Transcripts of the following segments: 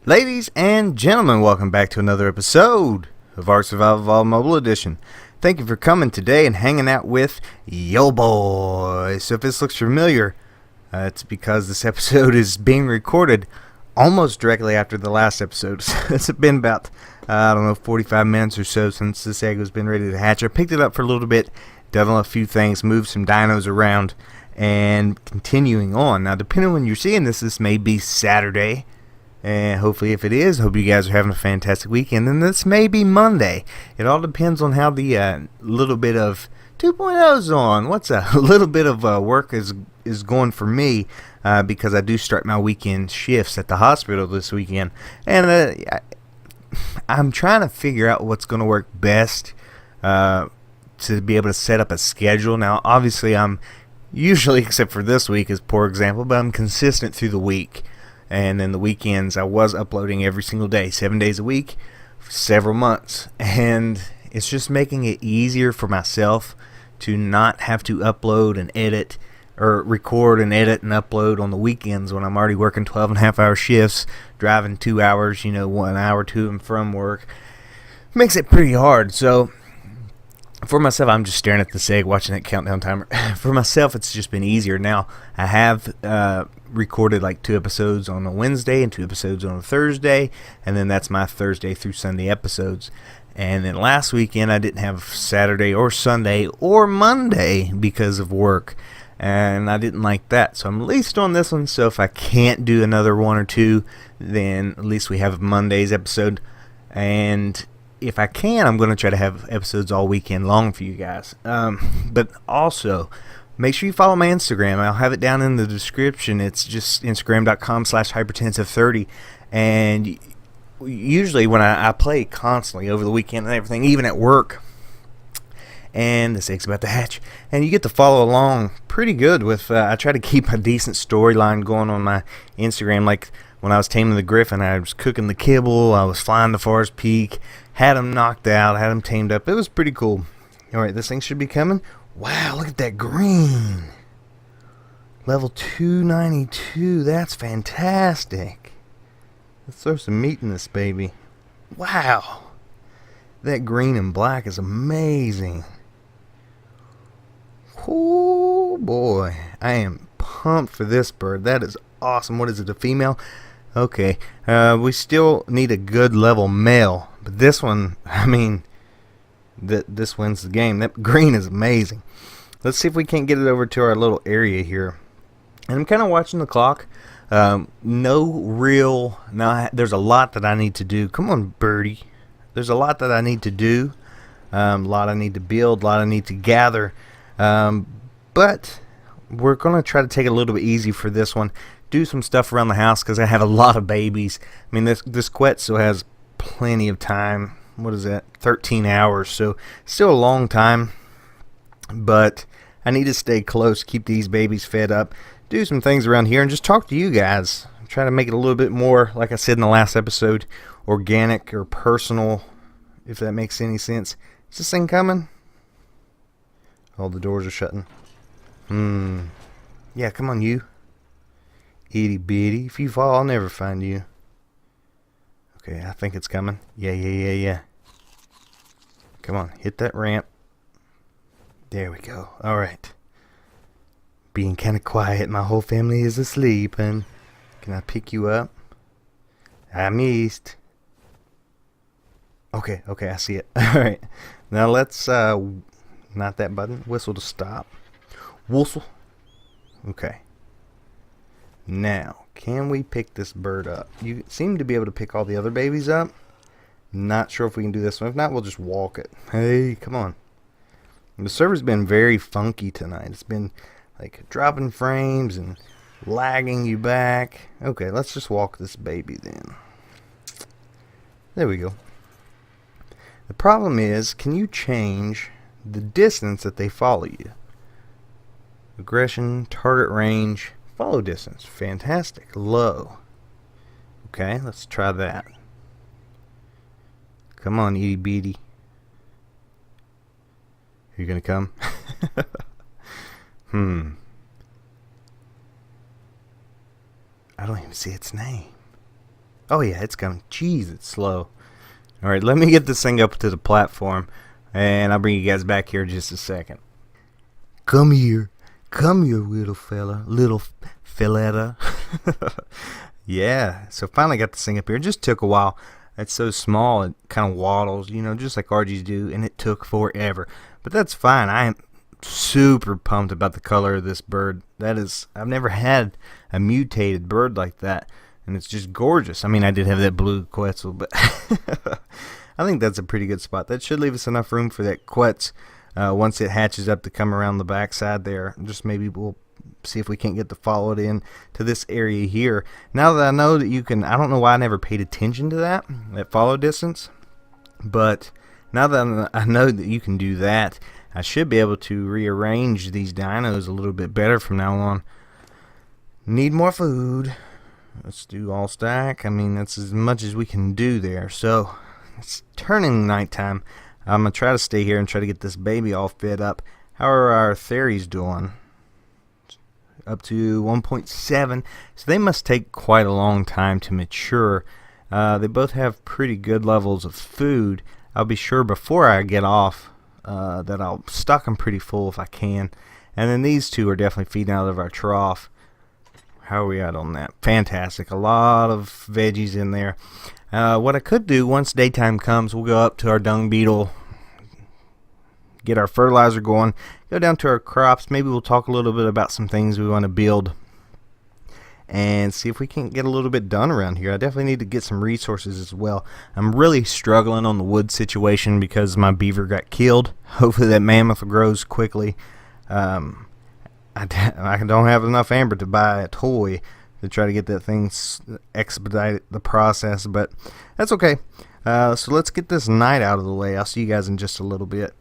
Ladies and gentlemen, welcome back to another episode of Ark Survival Evolved Mobile Edition. Thank you for coming today and hanging out with yo boy. So if this looks familiar, it's because this episode is being recorded almost directly after the last episode. It's been about, 45 minutes or so since this egg has been ready to hatch. I picked it up for a little bit, done a few things, moved some dinos around, and continuing on. Now, depending on when you're seeing this, this may be Saturday. And hopefully if it is, hope you guys are having a fantastic weekend. And this may be Monday. It all depends on how the little bit of 2.0 is on. What's a little bit of work is going for me because I do start my weekend shifts at the hospital this weekend. And I'm trying to figure out what's going to work best to be able to set up a schedule. Now, obviously, I'm usually, except for this week is poor example, but I'm consistent through the week. And then the weekends, I was uploading every single day, 7 days a week, for several months. And it's just making it easier for myself to not have to upload and edit, or record and edit and upload on the weekends when I'm already working 12.5-hour shifts, driving 2 hours, 1 hour to and from work. Makes it pretty hard. So for myself, I'm just staring at this egg, watching that countdown timer. For myself, it's just been easier. Now, I have recorded like 2 episodes on a Wednesday and 2 episodes on a Thursday, and then that's my Thursday through Sunday episodes. And then last weekend, I didn't have Saturday or Sunday or Monday because of work, and I didn't like that. So I'm at least on this one, so if I can't do another 1 or 2, then at least we have Monday's episode. And if I can, I'm going to try to have episodes all weekend long for you guys. But also, make sure you follow my Instagram. I'll have it down in the description. It's just instagram.com/hypertensive30. And usually when I play constantly over the weekend and everything, even at work, and this egg's about to hatch, and you get to follow along pretty good with, I try to keep a decent storyline going on my Instagram. Like when I was taming the griffin, I was cooking the kibble, I was flying to Forest Peak, had him knocked out, had him tamed up. It was pretty cool. Alright, this thing should be coming. Wow, look at that green. Level 292. That's fantastic. Let's throw some meat in this baby. Wow. That green and black is amazing. Oh boy. I am pumped for this bird. That is awesome. What is it, a female? Okay. We still need a good level male. But this one, this wins the game. That green is amazing. Let's see if we can't get it over to our little area here. And I'm kind of watching the clock. There's a lot that I need to do. Come on, birdie. There's a lot that I need to do. A lot I need to build. A lot I need to gather. But we're going to try to take it a little bit easy for this one. Do some stuff around the house because I have a lot of babies. This Quetzal has plenty of time. What is that? 13 hours. So still a long time. But I need to stay close, keep these babies fed up, do some things around here, and just talk to you guys. Try to make it a little bit more, like I said in the last episode, organic or personal, if that makes any sense. Is this thing coming? Oh, the doors are shutting. Yeah, come on, you. Itty bitty. If you fall, I'll never find you. Okay, I think it's coming. Yeah. Come on, hit that ramp. There we go. Alright. Being kind of quiet. My whole family is asleep. And can I pick you up? I missed. Okay, I see it. Alright. Now let's, not that button. Whistle to stop. Whistle. Okay. Now, can we pick this bird up? You seem to be able to pick all the other babies up. Not sure if we can do this one. If not, we'll just walk it. Hey, come on. The server's been very funky tonight. It's been like dropping frames and lagging you back. Okay, let's just walk this baby then. There we go. The problem is, can you change the distance that they follow you? Aggression, target range, follow distance. Fantastic. Low. Okay, let's try that. Come on, itty bitty. Are you gonna come? I don't even see its name. Oh yeah, it's coming. Jeez, it's slow. All right, let me get this thing up to the platform, and I'll bring you guys back here in just a second. Come here, little fella, little filletta. Yeah, so finally got this thing up here. It just took a while. It's so small, it kind of waddles, just like RGs do, and it took forever. But that's fine. I am super pumped about the color of this bird. I've never had a mutated bird like that, and it's just gorgeous. I mean, I did have that blue Quetzal, but I think that's a pretty good spot. That should leave us enough room for that Quetz once it hatches up to come around the backside there. Just maybe we'll see if we can't get to follow it in to this area here. Now that I know that you can, I don't know why I never paid attention to that follow distance, but now that I know that you can do that, I should be able to rearrange these dinos a little bit better from now on. Need more food. Let's do all stack. I mean, that's as much as we can do there. So it's turning nighttime. I'm going to try to stay here and try to get this baby all fed up. How are our Theries doing? Up to 1.7, so they must take quite a long time to mature. They both have pretty good levels of food. I'll be sure before I get off that I'll stock them pretty full if I can. And then these two are definitely feeding out of our trough. How are we at on that? Fantastic. A lot of veggies in there. What I could do once daytime comes, we'll go up to our dung beetle, get our fertilizer going, go down to our crops. Maybe we'll talk a little bit about some things we want to build and see if we can get a little bit done around here. I definitely need to get some resources as well. I'm really struggling on the wood situation because my beaver got killed. Hopefully that mammoth grows quickly. I don't have enough amber to buy a toy to try to get that thing expedite the process, but that's okay. So let's get this night out of the way. I'll see you guys in just a little bit.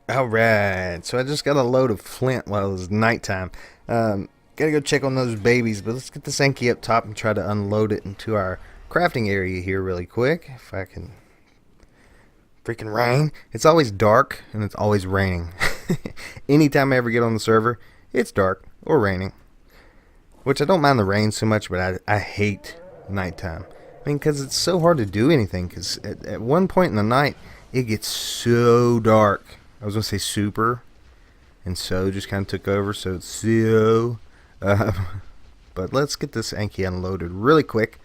Alright, so I just got a load of flint while it was nighttime. Gotta go check on those babies, but let's get the Sankey up top and try to unload it into our crafting area here really quick. If I can. Freaking rain. It's always dark and it's always raining. Anytime I ever get on the server, it's dark or raining. Which I don't mind the rain so much, but I hate nighttime. I mean, because it's so hard to do anything. Because at one point in the night, it gets so dark. I was going to say super, and so just kind of took over, so it's so. But let's get this Anki unloaded really quick.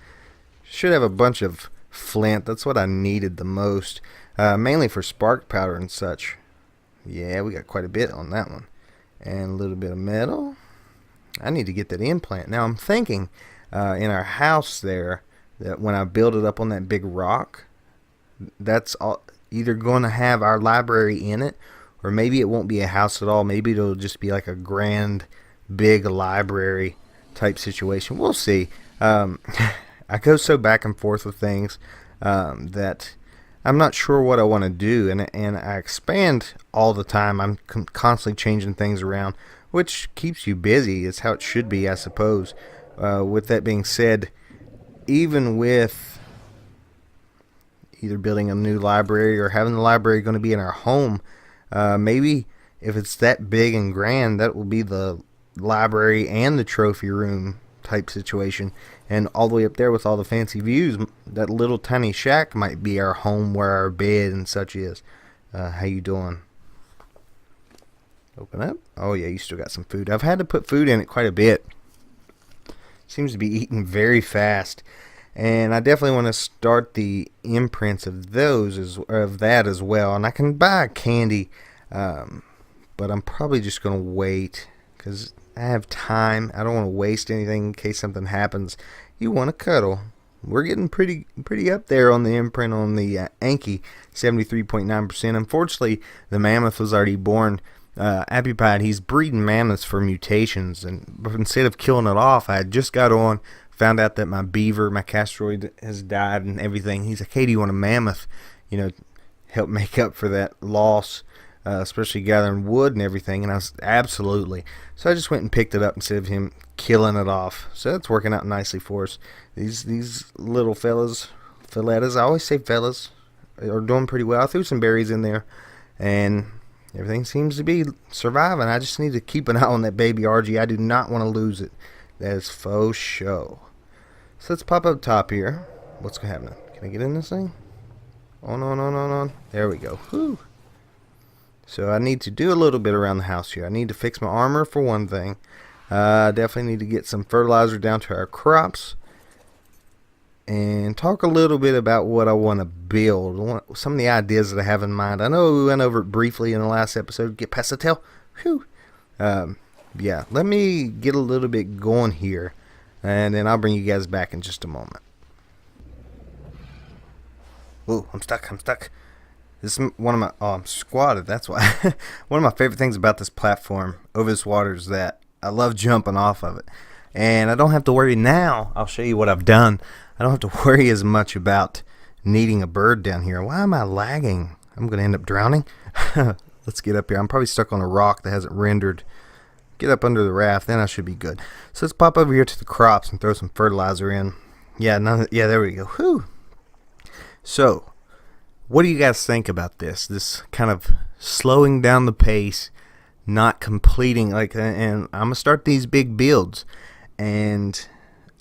Should have a bunch of flint. That's what I needed the most, mainly for spark powder and such. Yeah, we got quite a bit on that one. And a little bit of metal. I need to get that implant. Now I'm thinking in our house there that when I build it up on that big rock, that's all. Either going to have our library in it, or maybe it won't be a house at all. Maybe it'll just be like a grand, big library type situation. We'll see. I go so back and forth with things that I'm not sure what I want to do, and I expand all the time. I'm constantly changing things around, which keeps you busy. It's how it should be, I suppose. With that being said, even with either building a new library or having the library going to be in our home, maybe if it's that big and grand, that will be the library and the trophy room type situation, and all the way up there with all the fancy views, that little tiny shack might be our home where our bed and such is. How you doing? Open up. Oh yeah, you still got some food. I've had to put food in it quite a bit. Seems to be eating very fast. And I definitely want to start the imprints of that as well. And I can buy candy, but I'm probably just going to wait because I have time. I don't want to waste anything in case something happens. You want to cuddle. We're getting pretty up there on the imprint on the Anki, 73.9%. Unfortunately, the mammoth was already born. Appypod, he's breeding mammoths for mutations, and instead of killing it off, I had just got on. Found out that my beaver, my castroid, has died and everything. He's like, hey, do you want a mammoth? Help make up for that loss, especially gathering wood and everything. And I was, absolutely. So I just went and picked it up instead of him killing it off. So that's working out nicely for us. These little fellas, I always say fellas, are doing pretty well. I threw some berries in there, and everything seems to be surviving. I just need to keep an eye on that baby RG. I do not want to lose it. That is faux show. So let's pop up top here. what's happening? Can I get in this thing? On. There we go. Whew. So I need to do a little bit around the house here. I need to fix my armor for one thing. Definitely need to get some fertilizer down to our crops. And talk a little bit about what I want to build. Some of the ideas that I have in mind. I know we went over it briefly in the last episode. Get past the tail. Whew. Yeah, let me get a little bit going here. And then I'll bring you guys back in just a moment. Whoa, I'm stuck. This is one of my... Oh, I'm squatted, that's why. One of my favorite things about this platform over this water is that I love jumping off of it. And I don't have to worry now. I'll show you what I've done. I don't have to worry as much about needing a bird down here. Why am I lagging? I'm going to end up drowning. Let's get up here. I'm probably stuck on a rock that hasn't rendered. Get up under the raft, then I should be good. So let's pop over here to the crops and throw some fertilizer in. Yeah, there we go. Whew. So, what do you guys think about this? This kind of slowing down the pace, not completing, and I'm going to start these big builds. And,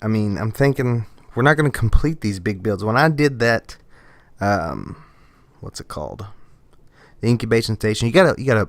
I mean, I'm thinking we're not going to complete these big builds. When I did that, what's it called? The incubation station. You gotta,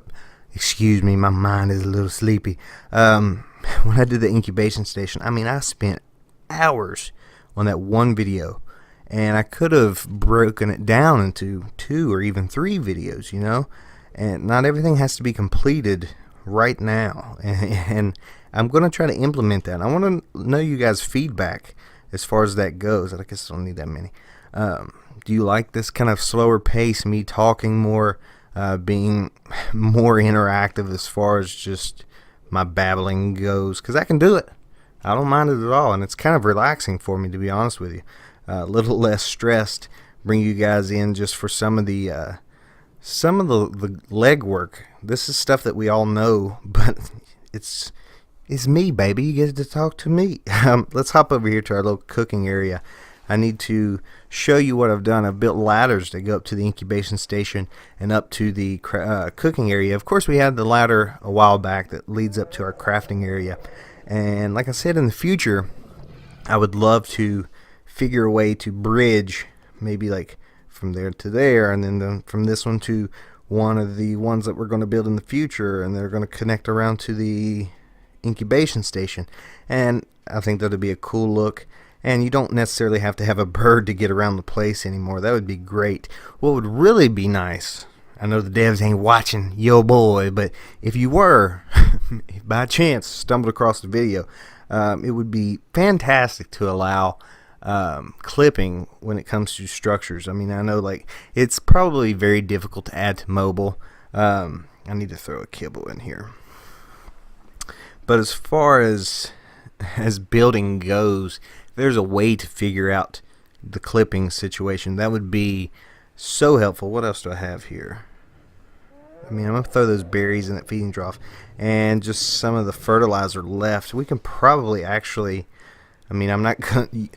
excuse me, my mind is a little sleepy. When I did the incubation station, I mean, I spent hours on that one video. And I could have broken it down into 2 or even 3 videos, you know. And not everything has to be completed right now. And I'm going to try to implement that. I want to know you guys' feedback as far as that goes. I guess I don't need that many. Do you like this kind of slower pace, me talking more, being more interactive as far as just my babbling goes? Because I can do it. I don't mind it at all. And it's kind of relaxing for me, to be honest with you. A little less stressed. Bring you guys in just for some of the legwork. This is stuff that we all know, but it's me, baby. You get to talk to me. Let's hop over here to our little cooking area. I need to show you what I've done. I've built ladders that go up to the incubation station and up to the cooking area. Of course, we had the ladder a while back that leads up to our crafting area. And like I said, in the future, I would love to figure a way to bridge maybe like from there to there, and then from this one to one of the ones that we're going to build in the future, and they're going to connect around to the incubation station. And I think that'll be a cool look. And you don't necessarily have to have a bird to get around the place anymore. That would be great. What would really be nice, I know the devs ain't watching, yo boy, but if you were, if by chance stumbled across the video, it would be fantastic to allow clipping when it comes to structures. I mean, I know it's probably very difficult to add to mobile. I need to throw a kibble in here. But as far as building goes, if there's a way to figure out the clipping situation, that would be so helpful. What else do I have here? I mean, I'm going to throw those berries in that feeding trough and just some of the fertilizer left. We can probably actually, I mean, I'm not going to,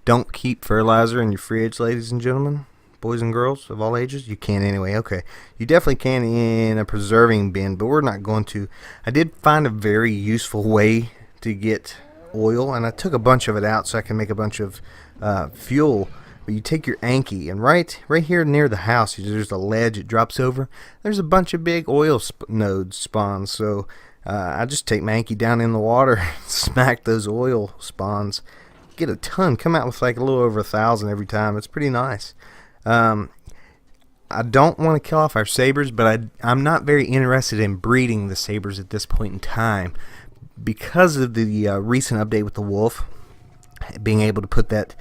don't keep fertilizer in your fridge, ladies and gentlemen, boys and girls of all ages. You can anyway. Okay. You definitely can in a preserving bin, but we're not going to. I did find a very useful way to get oil, and I took a bunch of it out so I can make a bunch of fuel. But you take your Anki, and right here near the house, there's a ledge it drops over. There's a bunch of big oil nodes spawns. So I just take my Anki down in the water, smack those oil spawns, get a ton, come out with like a little over 1,000 every time. It's pretty nice. I don't want to kill off our sabers, but I'm not very interested in breeding the sabers at this point in time because of the recent update with the wolf, being able to put that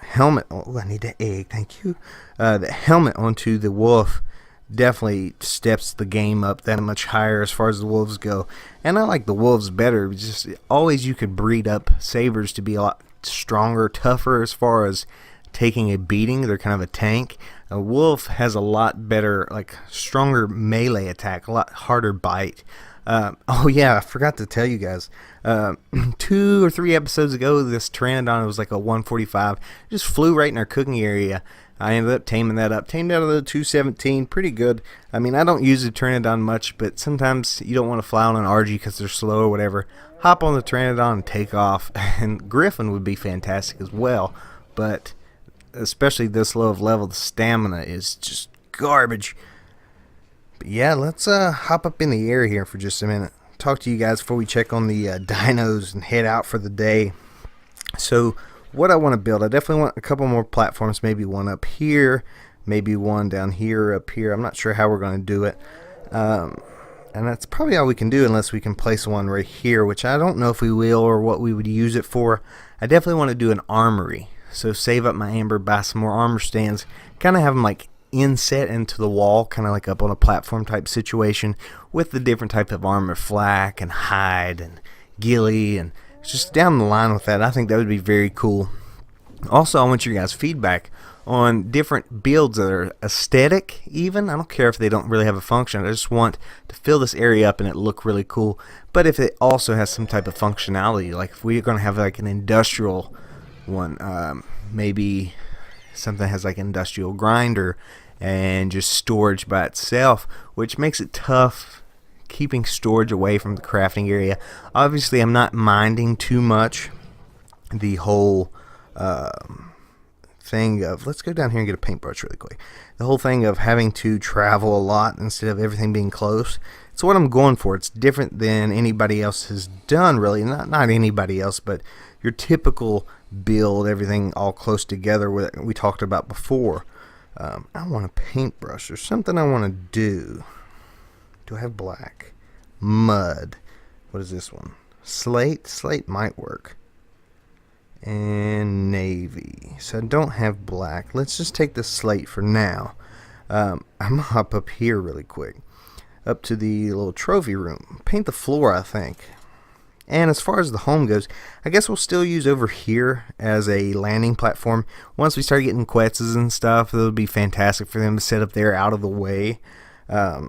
helmet. Oh, I need that egg. Thank you. The helmet onto the wolf definitely steps the game up that much higher as far as the wolves go. And I like the wolves better. Just always you could breed up sabers to be a lot stronger, tougher as far as taking a beating. They're kind of a tank. A wolf has a lot better, stronger melee attack, a lot harder bite. Oh yeah, I forgot to tell you guys. 2 or 3 episodes ago, this Pteranodon was like a 145. Just flew right in our cooking area. I ended up taming that up. Tamed out of the 217, pretty good. I mean, I don't use the Pteranodon much, but sometimes you don't want to fly on an RG because they're slow or whatever. Hop on the Pteranodon and take off. And Griffin would be fantastic as well. but especially this low of level, the stamina is just garbage. But yeah, let's hop up in the air here for just a minute. Talk to you guys before we check on the dinos and head out for the day. So what I want to build, I definitely want a couple more platforms, maybe one up here, maybe one down here, up here. I'm not sure how we're going to do it. And that's probably all we can do unless we can place one right here, which I don't know if we will or what we would use it for. I definitely want to do an armory. So save up my amber, buy some more armor stands, kind of have them like inset into the wall, kind of like up on a platform type situation with the different type of armor, flak and hide and ghillie, and just down the line with that. I think that would be very cool. Also, I want your guys' feedback on different builds that are aesthetic even. I don't care if they don't really have a function. I just want to fill this area up and it look really cool. But if it also has some type of functionality, like if we're going to have like an industrial one, maybe something that has like an industrial grinder and just storage by itself, which makes it tough keeping storage away from the crafting area. Obviously, I'm not minding too much the whole thing of, let's go down here and get a paintbrush really quick. The whole thing of having to travel a lot instead of everything being close. It's what I'm going for. It's different than anybody else has done, really. Not anybody else, but your typical build, everything all close together, we talked about before. I want a paintbrush. There's something I want to do. Do I have black? Mud. What is this one? Slate? Slate might work. And navy. So I don't have black. Let's just take the slate for now. I'm going to hop up here really quick. Up to the little trophy room. Paint the floor, I think. And as far as the home goes, I guess we'll still use over here as a landing platform. Once we start getting Quetzes and stuff, it'll be fantastic for them to set up there out of the way. I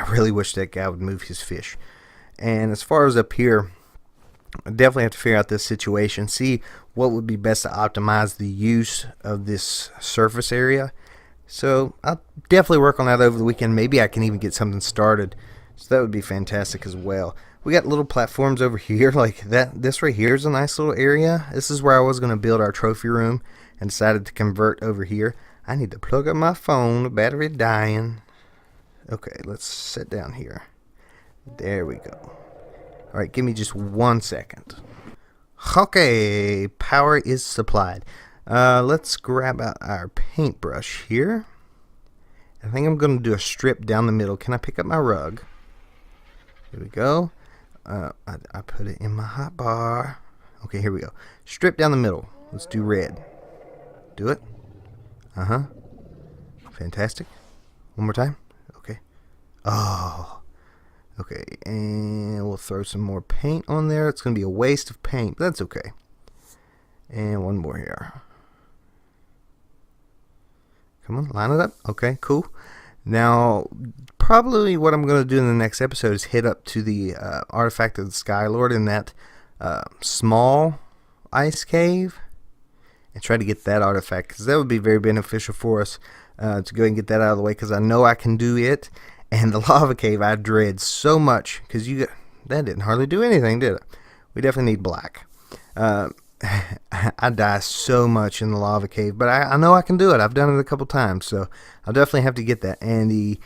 really wish that guy would move his fish. And as far as up here, I definitely have to figure out this situation, see what would be best to optimize the use of this surface area. So I'll definitely work on that over the weekend. Maybe I can even get something started. So that would be fantastic as well. We got little platforms over here like that. This right here is a nice little area. This is where I was going to build our trophy room and decided to convert over here. I need to plug up my phone. The battery dying. Okay, let's sit down here. There we go. Alright, give me just 1 second. Okay, power is supplied. Let's grab out our paintbrush here. I think I'm going to do a strip down the middle. Can I pick up my rug? Here we go. I put it in my hot bar. Okay, here we go. Strip down the middle. Let's do red. Do it. Uh-huh. Fantastic. One more time. Okay. Oh. Okay, and we'll throw some more paint on there. It's going to be a waste of paint, but that's okay. And one more here. Come on, line it up. Okay, cool. Now, probably what I'm going to do in the next episode is head up to the artifact of the Skylord in that small ice cave and try to get that artifact, because that would be very beneficial for us to go and get that out of the way, because I know I can do it. And the lava cave I dread so much, because that didn't hardly do anything, did it? We definitely need black. I die so much in the lava cave, but I know I can do it. I've done it a couple times, so I'll definitely have to get that. And the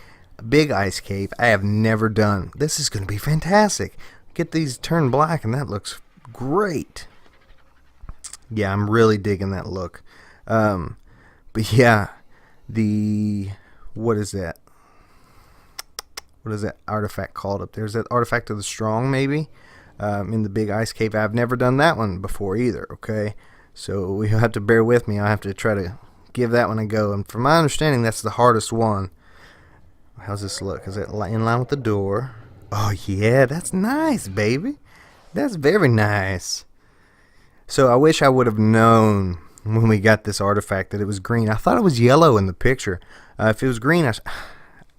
big ice cave I have never done. This is going to be fantastic. Get these turned black, and that looks great. Yeah, I'm really digging that look. But yeah, what is that? What is that artifact called up there? Is that artifact of the strong, maybe? In the big ice cave. I've never done that one before either, okay? So we have to bear with me. I have to try to give that one a go. And from my understanding, that's the hardest one. How's this look? Is it in line with the door? Oh, yeah, that's nice, baby. That's very nice. So I wish I would have known when we got this artifact that it was green. I thought it was yellow in the picture. If it was green,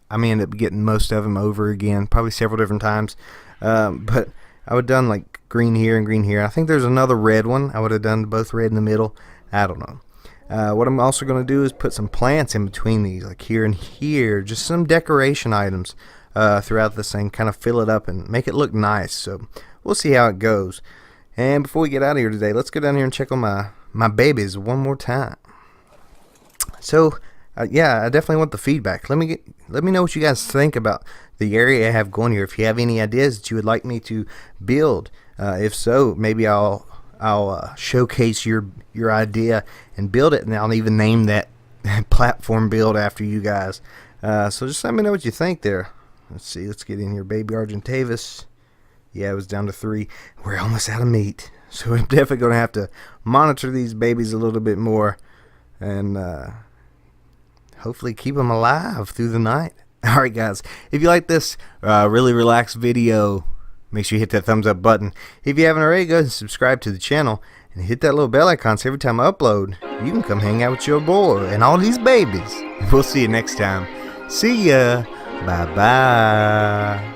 I may end up getting most of them over again, probably several different times. But I would have done like green here and green here. I think there's another red one. I would have done both red in the middle. I don't know. What I'm also going to do is put some plants in between these, like here and here. Just some decoration items throughout this thing. Kind of fill it up and make it look nice. So we'll see how it goes. And before we get out of here today, let's go down here and check on my my babies one more time. So yeah, I definitely want the feedback. Let me know what you guys think about the area I have going here. If you have any ideas that you would like me to build, if so, maybe I'll showcase your idea and build it, and I'll even name that platform build after you guys. So just let me know what you think there. Let's see. Let's get in here. Baby Argentavis. Yeah, it was down to 3. We're almost out of meat, so I'm definitely going to have to monitor these babies a little bit more, and hopefully keep them alive through the night. All right, guys. If you like this really relaxed video, make sure you hit that thumbs up button. If you haven't already, go ahead and subscribe to the channel and hit that little bell icon so every time I upload, you can come hang out with your boy and all these babies. We'll see you next time. See ya. Bye-bye.